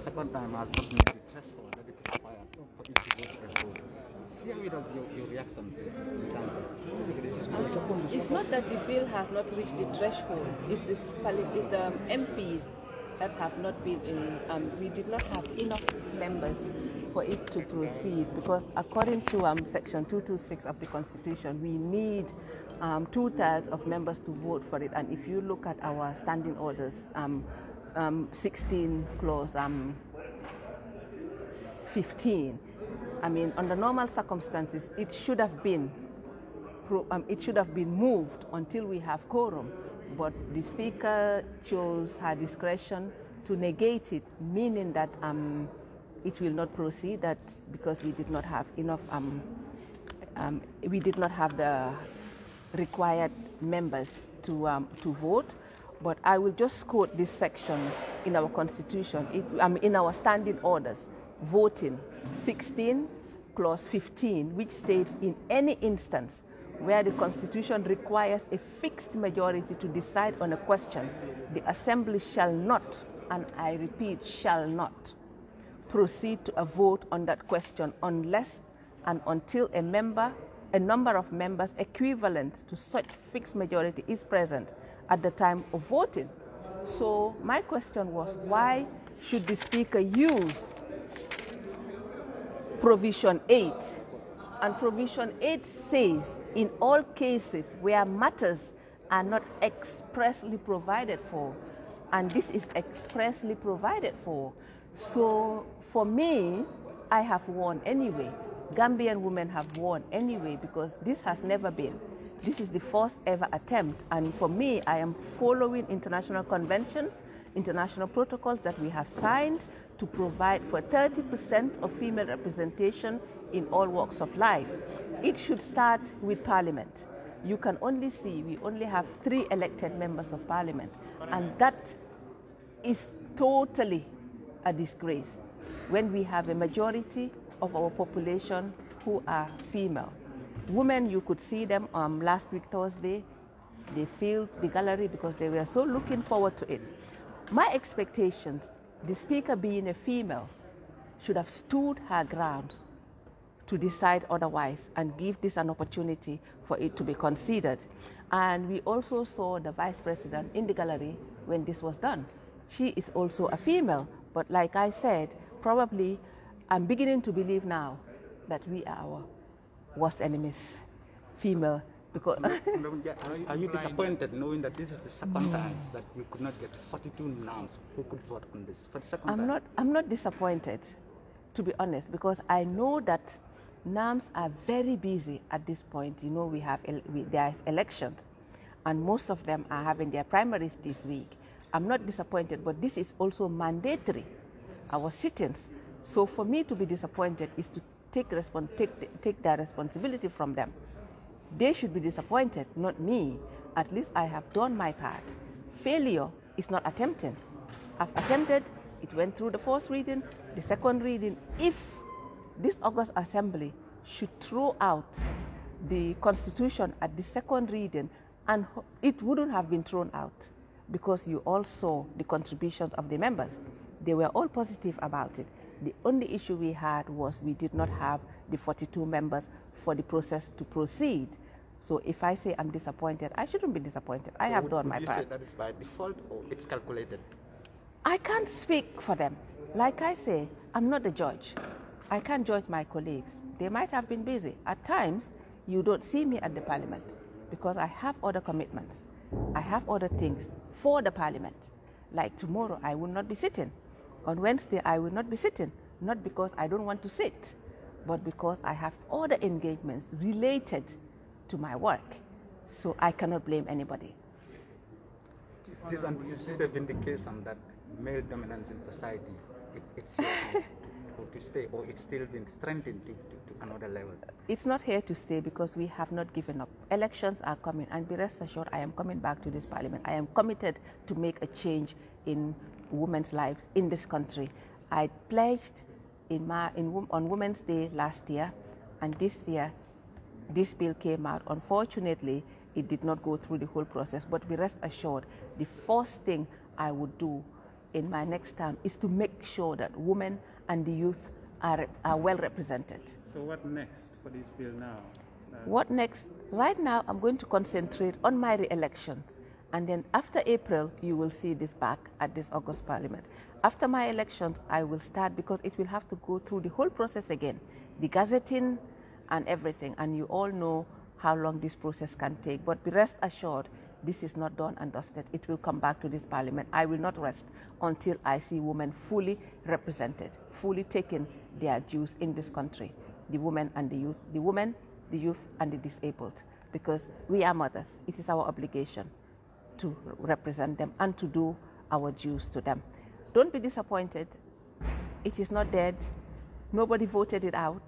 second time has not met the threshold that it required for it to go to a vote. Share with us your reaction to this. It's not that the bill has not reached the threshold. It's the MPs that have not been in. We did not have enough members for it to proceed, because according to Section 226 of the Constitution, we need 2/3 of members to vote for it. And if you look at our standing orders, 16 clause 15, I mean, under normal circumstances, it should have been moved until we have quorum. But the Speaker chose her discretion to negate it, meaning that it will not proceed. That because we did not have enough, we did not have the required members to vote. But I will just quote this section in our Constitution, in our standing orders, voting 16 clause 15, which states, in any instance where the Constitution requires a fixed majority to decide on a question, the Assembly shall not, and I repeat, shall not, proceed to a vote on that question unless and until a number of members equivalent to such fixed majority is present at the time of voting. So my question was, why should the Speaker use Provision 8? And Provision 8 says, in all cases where matters are not expressly provided for, and this is expressly provided for. So for me, I have won anyway. Gambian women have won anyway, because this has never been. This is the first ever attempt, and for me, I am following international conventions, international protocols that we have signed to provide for 30% of female representation in all walks of life. It should start with Parliament. You can only see we only have 3 elected members of Parliament, and that is totally a disgrace when we have a majority of our population who are female. Women, you could see them last week Thursday. They filled the gallery because they were so looking forward to it. My expectations, the Speaker being a female, should have stood her ground to decide otherwise and give this an opportunity for it to be considered. And we also saw the Vice President in the gallery when this was done. She is also a female, but like I said, probably I'm beginning to believe now that we are our worst enemies, female. Because are you disappointed knowing that this is the second time that you could not get 42 names who could vote on this? For the second time. I'm not disappointed, to be honest, because I know that NAMs are very busy at this point. You know, there's elections, and most of them are having their primaries this week. I'm not disappointed, but this is also mandatory, our sit-ins. So for me to be disappointed is to take their responsibility from them. They should be disappointed, not me. At least I have done my part. Failure is not attempting. I've attempted, it went through the first reading, the second reading. If this August Assembly should throw out the Constitution at the second reading, and it wouldn't have been thrown out, because you all saw the contributions of the members. They were all positive about it. The only issue we had was we did not have the 42 members for the process to proceed. So if I say I'm disappointed, I shouldn't be disappointed. I have done my part. Would you say that is by default or it's calculated? I can't speak for them. Like I say, I'm not the judge. I can't judge my colleagues. They might have been busy. At times, you don't see me at the Parliament because I have other commitments. I have other things for the Parliament. Like tomorrow, I will not be sitting. On Wednesday, I will not be sitting. Not because I don't want to sit, but because I have other engagements related to my work. So I cannot blame anybody. Is this a vindication that male dominance in society, it's here to stay, or it's still been strengthened to another level? It's not here to stay because we have not given up. Elections are coming, and be rest assured, I am coming back to this Parliament. I am committed to make a change in women's lives in this country. I pledged on Women's Day last year, and this year, this bill came out. Unfortunately, it did not go through the whole process, but be rest assured, the first thing I would do in my next term is to make sure that women and the youth are well represented. So what next for this bill now? What next? Right now, I'm going to concentrate on my re-election. And then after April, you will see this back at this August Parliament. After my elections, I will start, because it will have to go through the whole process again, the gazetting and everything. And you all know how long this process can take. But be rest assured, this is not done and dusted. It will come back to this Parliament. I will not rest until I see women fully represented, fully taking their dues in this country. The women and the youth, the women, the youth and the disabled. Because we are mothers. It is our obligation to represent them and to do our dues to them. Don't be disappointed. It is not dead. Nobody voted it out.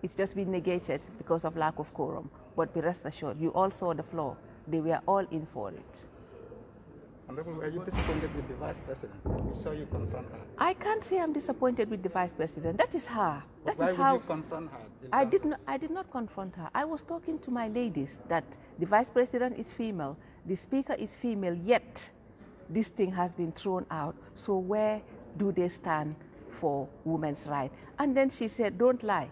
It's just been negated because of lack of quorum. But be rest assured, you all saw the floor. They were all in for it. Honorable, are you disappointed with the Vice President? We saw you confront her. I can't say I'm disappointed with the Vice President. That is her. But why would you confront her? I did not confront her. I was talking to my ladies that the Vice President is female, the Speaker is female, yet this thing has been thrown out. So where do they stand for women's rights? And then she said, don't lie.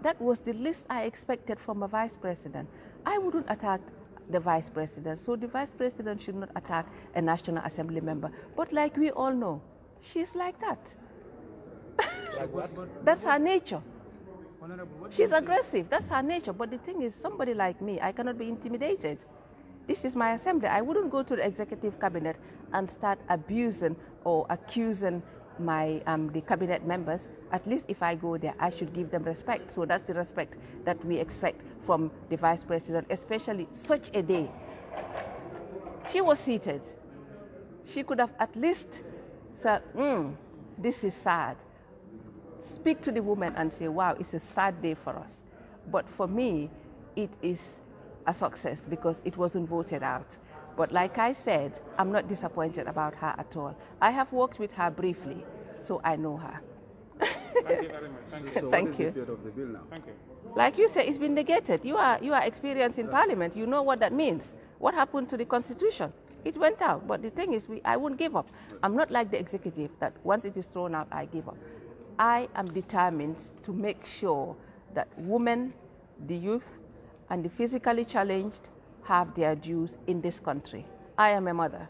That was the least I expected from a Vice President. I wouldn't attack the Vice President, so the Vice President should not attack a National Assembly member. But like we all know, she's like that. Like what? That's her nature. She's aggressive, that's her nature. But the thing is, somebody like me, I cannot be intimidated. This is my assembly. I wouldn't go to the executive cabinet and start abusing or accusing my the cabinet members. At least if I go there, I should give them respect. So that's the respect that we expect from the Vice President, especially such a day. She was seated. She could have at least said, this is sad. Speak to the woman and say, wow, it's a sad day for us. But for me, it is a success because it wasn't voted out. But like I said, I'm not disappointed about her at all. I have worked with her briefly, so I know her. Thank you very much. Thank you. So Thank what you. is the fate of the bill now? Thank you. Like you say, it's been negated. You are experienced in Parliament. You know what that means. What happened to the Constitution? It went out. But the thing is, I won't give up. I'm not like the executive that once it is thrown out, I give up. I am determined to make sure that women, the youth, and the physically challenged have their dues in this country. I am a mother.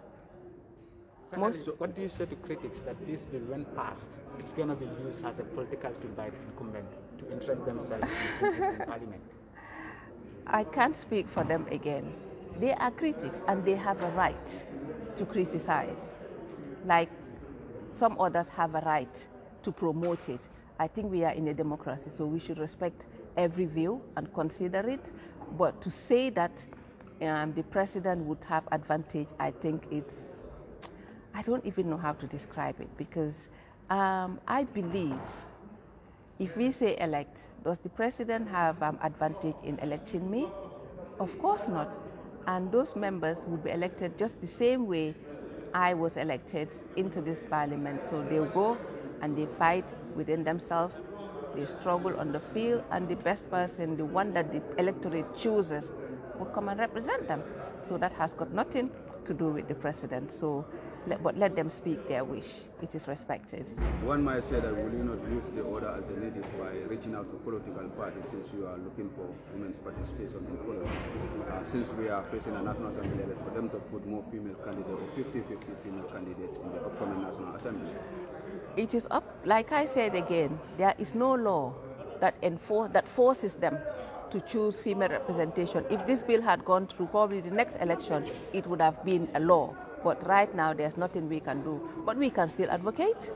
Finally, so what do you say to critics that this bill, when passed, it's going to be used as a political tool by the incumbent to entrench themselves in Parliament? I can't speak for them again. They are critics and they have a right to criticize, like some others have a right to promote it. I think we are in a democracy, so we should respect every view and consider it. But to say that the president would have advantage, I think I don't even know how to describe it, because I believe if we say elect, does the president have advantage in electing me? Of course not. And those members would be elected just the same way I was elected into this Parliament. So they'll go and they fight within themselves, they struggle on the field, and the best person, the one that the electorate chooses, will come and represent them. So that has got nothing to do with the president. So, but let them speak their wish. It is respected. One might say that will you not use the other alternative by reaching out to political parties, since you are looking for women's participation in politics, since we are facing a National Assembly election, for them to put more female candidates or 50-50 female candidates in the upcoming National Assembly? It is up, like I said again, there is no law that forces them to choose female representation. If this bill had gone through, probably the next election, it would have been a law. But right now, there's nothing we can do. But we can still advocate.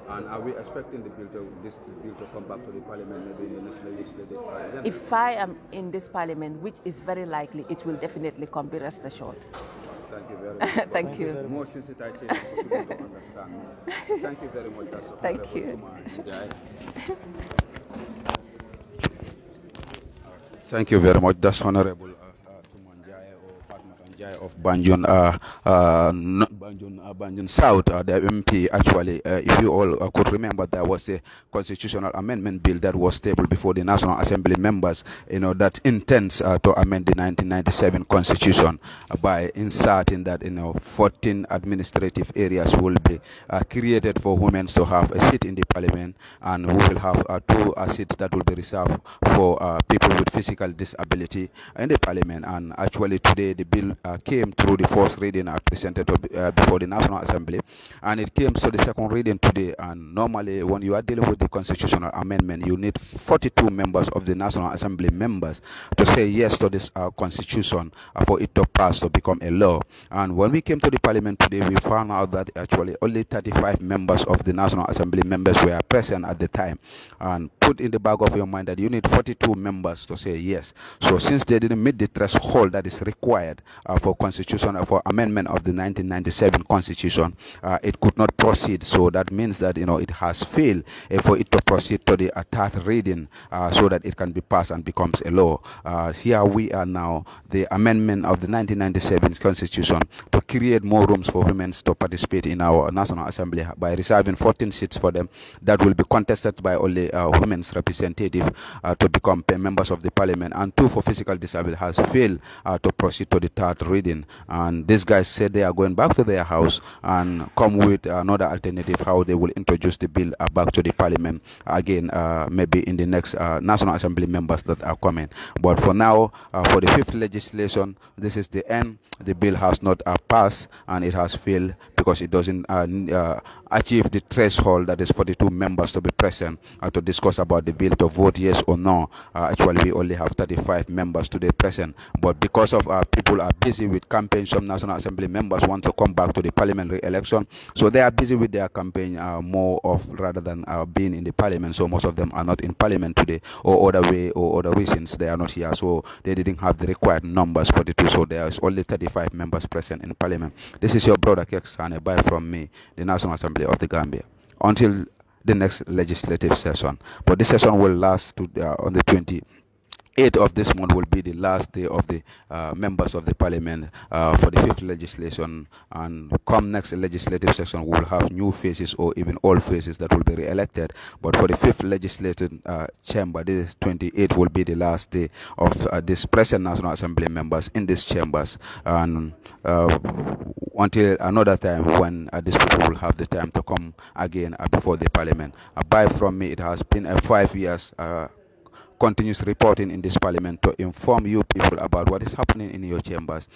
And are we expecting this bill to come back to the Parliament, maybe in the next legislative Parliament? If I am in this Parliament, which is very likely, it will definitely come, be rest assured. Thank you very much. Thank you. More sensitization for people to understand more. Thank you very much. That's Thank you. Thank you very much. That's Honorable 𝗬𝗠𝗏 or 𝗧𝗵𝗲 guy of Banjul, Banjul South, the MP actually, if you all could remember, there was a constitutional amendment bill that was tabled before the National Assembly members, that intends to amend the 1997 constitution by inserting that, 14 administrative areas will be created for women to have a seat in the parliament, and we will have 2 seats that will be reserved for people with physical disability in the parliament. And actually today the bill came through the first reading presented before the National Assembly, and it came to the second reading today. And normally when you are dealing with the constitutional amendment, you need 42 members of the National Assembly members to say yes to this constitution for it to pass, to become a law. And when we came to the parliament today, we found out that actually only 35 members of the National Assembly members were present at the time. And put in the back of your mind that you need 42 members to say yes. So since they didn't meet the threshold that is required for for amendment of the 1997 constitution, it could not proceed. So that means that it has failed for it to proceed to the third reading, so that it can be passed and becomes a law. Here we are now, the amendment of the 1997 constitution to create more rooms for women to participate in our National Assembly by reserving 14 seats for them that will be contested by only women's representative to become members of the parliament, and 2 for physical disability has failed to proceed to the third reading. And these guys said they are going back to their house and come with another alternative how they will introduce the bill back to the parliament again, maybe in the next National Assembly members that are coming. But for now, for the 5th legislation, this is the end. The bill has not passed, and it has failed because it doesn't achieve the threshold that is 42 members to be present to discuss about the bill, to vote yes or no. Actually, we only have 35 members today present, but because of people are busy with campaign, some National Assembly members want to come back to the parliamentary election, so they are busy with their campaign more of rather than being in the parliament. So most of them are not in parliament today, or other way or other reasons they are not here, so they didn't have the required numbers 42, so there is only 35 members present in parliament. This is your brother 𝗕𝗏𝗂𝗓, bye from me, the National Assembly of the Gambia, until the next legislative session. But this session will last to on the 28th of this month will be the last day of the members of the parliament for the 5th legislation, and come next legislative session we will have new faces or even old faces that will be re-elected. But for the 5th legislative chamber, this 28th will be the last day of this present National Assembly members in these chambers, and until another time when these people will have the time to come again before the parliament. Bye from me. It has been 5 years continuous reporting in this parliament to inform you people about what is happening in your chambers.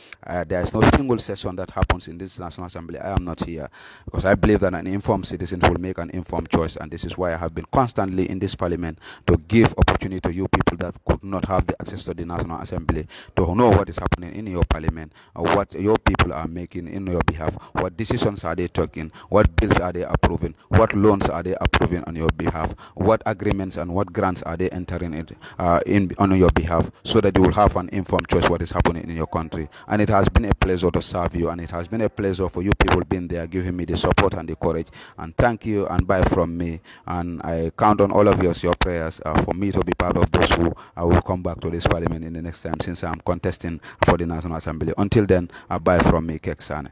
There is no single session that happens in this National Assembly. I am not here because I believe that an informed citizen will make an informed choice, and this is why I have been constantly in this parliament to give opportunity to you people that could not have the access to the National Assembly to know what is happening in your parliament, what your people are making in your behalf, what decisions are they taking, what bills are they approving, what loans are they approving on your behalf, what agreements and what grants are they entering it on your behalf, so that you will have an informed choice what is happening in your country. And it has been a pleasure to serve you, and it has been a pleasure for you people being there, giving me the support and the courage. And thank you, and bye from me. And I count on all of your prayers for me to be part of those who will come back to this parliament in the next time, since I'm contesting for the National Assembly. Until then, bye from me, 𝗕𝗏𝗂𝗓𝗓.